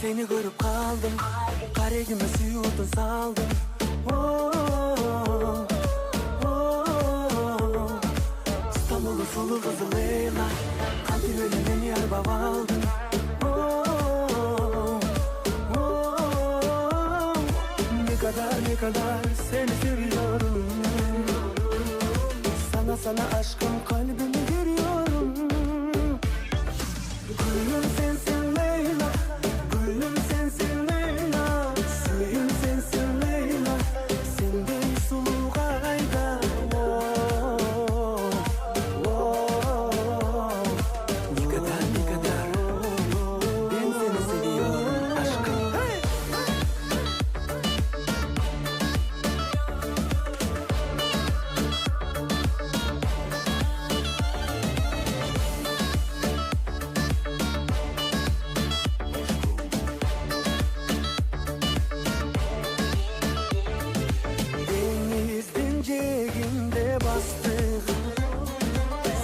Seni görüp kaldım, karegime suyudun saldım. Oh, oh. İstanbul'un sulu kızı Leyla, Kantine'nin yer babaldın. Oh, oh. Ne kadar seni seviyorum. Sana aşkım, kalbimi görüyorum. Gülüm sensin Leyla, gülüm sensin Leyla, suyum sensin Leyla, senden sulu kayda. Oh, oh. Ne kadar ben seni seviyorum aşkım. Hey! Cegimde bastık,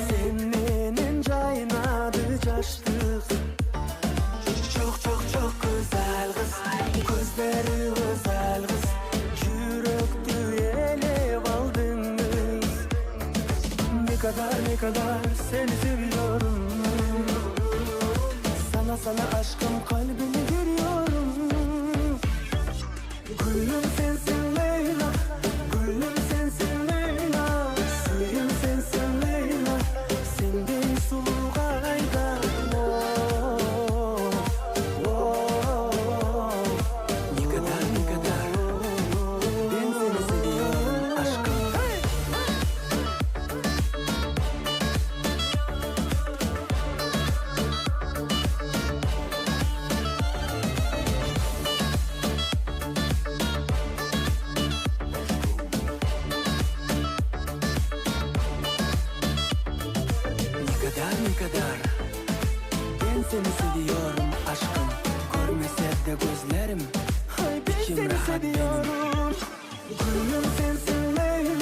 senin caynadı caştık. Çok güzel kız, gözleri güzel kız, yürekti elev aldınız. Ne kadar seni seviyorum. Sana aşkım, kalbimi görüyorum. Gülüm sensin Leyla, gülüm sensin Leyla, suyum sensin Leyla, senden sulu kayda. Oh, oh. Ne kadar ben seni seviyorum aşkım. Hey! Ne kadar ben seni seviyorum aşkım. Görmese de gözlerim, Ay ben içim seni rahat benim. seviyorum. Gülüm sensin Leyla.